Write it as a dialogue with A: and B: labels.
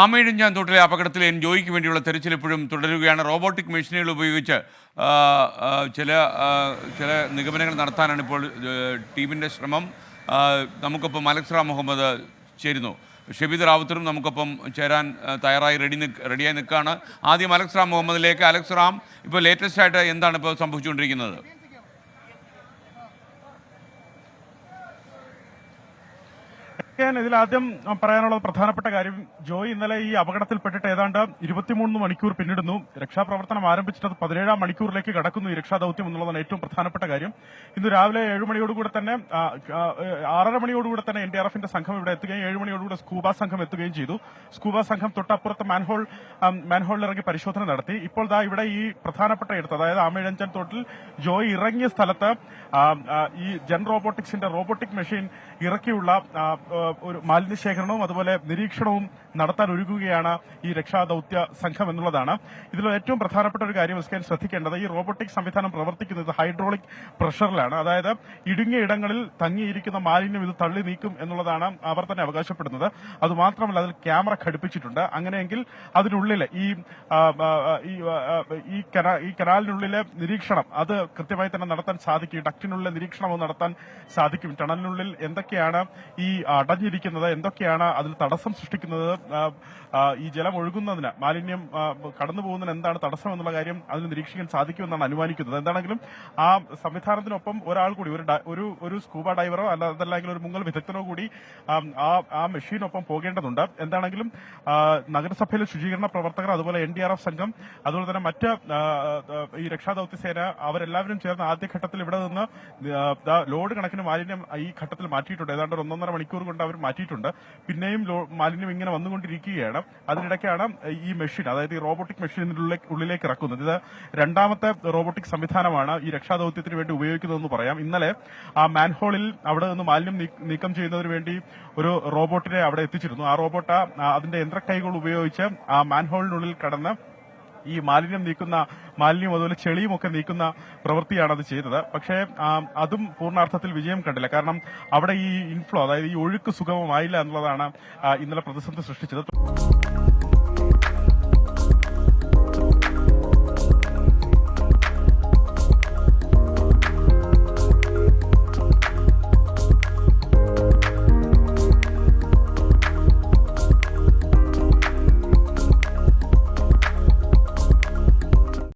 A: ആമയിഴഞ്ചാൻ തോട്ടിലെ അപകടത്തിൽ ജോയിക്ക് വേണ്ടിയുള്ള തെരച്ചിൽ ഇപ്പോഴും തുടരുകയാണ്. റോബോട്ടിക് മെഷീനുകൾ ഉപയോഗിച്ച് ചില ചില നിഗമനങ്ങൾ നടത്താനാണ് ഇപ്പോൾ ടീമിൻ്റെ ശ്രമം. നമുക്കൊപ്പം അലക്സ് റാം മുഹമ്മദ് ചേരുന്നു. ഷബീദ് റാവുത്തറും നമുക്കൊപ്പം ചേരാൻ റെഡിയായി നിൽക്കുകയാണ്. ആദ്യം അലക്സ് റാം മുഹമ്മദിലേക്ക്. അലക്സ് റാം, ഇപ്പോൾ ലേറ്റസ്റ്റ് ആയിട്ട് എന്താണ് ഇപ്പോൾ സംഭവിച്ചുകൊണ്ടിരിക്കുന്നത്?
B: ഇതിലാദ്യം പറയാനുള്ള പ്രധാനപ്പെട്ട കാര്യം, ജോയ് ഇന്നലെ ഈ അപകടത്തിൽപ്പെട്ടിട്ട് ഏതാണ്ട് 23 മണിക്കൂർ പിന്നിടുന്നു. രക്ഷാപ്രവർത്തനം ആരംഭിച്ചിട്ട് 17 മണിക്കൂറിലേക്ക് കടക്കുന്നു ഈ രക്ഷാദൌത്യം എന്നുള്ളതാണ് ഏറ്റവും പ്രധാനപ്പെട്ട കാര്യം. ഇന്ന് രാവിലെ 7 മണിയോടുകൂടെ തന്നെ 6:30 മണിയോടുകൂടെ തന്നെ NDRFന്റെ സംഘം ഇവിടെ എത്തുകയും 7 മണിയോടുകൂടെ സ്കൂബ സംഘം എത്തുകയും ചെയ്തു. സ്കൂബ സംഘം തൊട്ടപ്പുറത്ത് മാൻഹോളിൽ ഇറങ്ങി പരിശോധന നടത്തി. ഇപ്പോൾ ഇവിടെ ഈ പ്രധാനപ്പെട്ട ഇടത്ത്, അതായത് ആമയിഴഞ്ചാൻ തോട്ടിൽ ജോയ് ഇറങ്ങിയ സ്ഥലത്ത് ഈ ജെൻ റോബോട്ടിക്സിന്റെ റോബോട്ടിക് മെഷീൻ ഇറക്കിയുള്ള ഒരു മാലിന്യ ശേഖരണവും അതുപോലെ നിരീക്ഷണവും നടത്താൻ ഒരുങ്ങുകയാണ് ഈ രക്ഷാദൌത്യ സംഘം എന്നുള്ളതാണ്. ഇതിൽ ഏറ്റവും പ്രധാനപ്പെട്ട ഒരു കാര്യം ശ്രദ്ധിക്കേണ്ടത്, ഈ റോബോട്ടിക് സംവിധാനം പ്രവർത്തിക്കുന്നത് ഹൈഡ്രോളിക് പ്രഷറിലാണ്. അതായത് ഇടുങ്ങിയ ഇടങ്ങളിൽ തങ്ങിയിരിക്കുന്ന മാലിന്യം ഇത് തള്ളി നീക്കും എന്നുള്ളതാണ് അവർ തന്നെ അവകാശപ്പെടുന്നത്. അതുമാത്രമല്ല, അതിൽ ക്യാമറ ഘടിപ്പിച്ചിട്ടുണ്ട്. അങ്ങനെയെങ്കിൽ അതിനുള്ളിൽ ഈ കനാലിനുള്ളിലെ നിരീക്ഷണം അത് കൃത്യമായി തന്നെ നടത്താൻ സാധിക്കും. ഡക്റ്റിനുള്ളിലെ നിരീക്ഷണം നടത്താൻ സാധിക്കും. ടണലിനുള്ളിൽ എന്തൊക്കെയാണ് ഈ അടഞ്ഞിരിക്കുന്നത്, എന്തൊക്കെയാണ് അതിൽ തടസ്സം സൃഷ്ടിക്കുന്നത്, ഈ ജലം ഒഴുകുന്നതിന്, മാലിന്യം കടന്നു പോകുന്നതിന് എന്താണ് തടസ്സം എന്നുള്ള കാര്യം അതിന് നിരീക്ഷിക്കാൻ സാധിക്കുമെന്നാണ് അനുമാനിക്കുന്നത്. എന്താണെങ്കിലും ആ സംവിധാനത്തിനൊപ്പം ഒരാൾ കൂടി, ഒരു സ്കൂബ ഡൈവറോ അതല്ലെങ്കിൽ ഒരു മുങ്ങൽ വിദഗ്ധനോ കൂടി ആ മെഷീനൊപ്പം പോകേണ്ടതുണ്ട്. എന്താണെങ്കിലും നഗരസഭയിലെ ശുചീകരണ പ്രവർത്തകർ, അതുപോലെ NDRF സംഘം, അതുപോലെ തന്നെ മറ്റ് ഈ രക്ഷാദൌത്യ സേന അവരെല്ലാവരും ചേർന്ന് ആദ്യഘട്ടത്തിൽ ഇവിടെ നിന്ന് ലോഡ് കണക്കിന് മാലിന്യം ഈ ഘട്ടത്തിൽ മാറ്റിയിട്ടുണ്ട്. ഏതാണ്ട് 1.5 മണിക്കൂർ കൊണ്ട് അവർ മാറ്റിയിട്ടുണ്ട്. പിന്നെയും മാലിന്യം ഇങ്ങനെ വന്നുകൊണ്ടിരിക്കുകയാണ്. അതിനിടയ്ക്കാണ് ഈ മെഷീൻ, അതായത് ഈ റോബോട്ടിക് മെഷീൻ ഉള്ളിലേക്ക് ഇറക്കുന്നത്. ഇത് രണ്ടാമത്തെ റോബോട്ടിക് സംവിധാനമാണ് ഈ രക്ഷാദൌത്യത്തിന് വേണ്ടി ഉപയോഗിക്കുന്നതെന്ന് പറയാം. ഇന്നലെ ആ മാൻഹോളിൽ അവിടെ നിന്ന് മാലിന്യം നീക്കം ചെയ്യുന്നതിന് വേണ്ടി ഒരു റോബോട്ടിനെ അവിടെ എത്തിച്ചിരുന്നു. ആ റോബോട്ട് അതിന്റെ യന്ത്രക്കൈകൾ ഉപയോഗിച്ച് ആ മാൻഹോളിനുള്ളിൽ കടന്ന് ഈ മാലിന്യം അതുപോലെ ചെളിയും ഒക്കെ നീക്കുന്ന പ്രവൃത്തിയാണ് അത് ചെയ്തത്. പക്ഷേ അതും പൂർണ്ണാർത്ഥത്തിൽ വിജയം കണ്ടില്ല. കാരണം അവിടെ ഈ ഇൻഫ്ലോ, അതായത് ഈ ഒഴുക്ക് സുഗമമായില്ല എന്നുള്ളതാണ് ഇന്നലെ പ്രതിസന്ധി സൃഷ്ടിച്ചത്.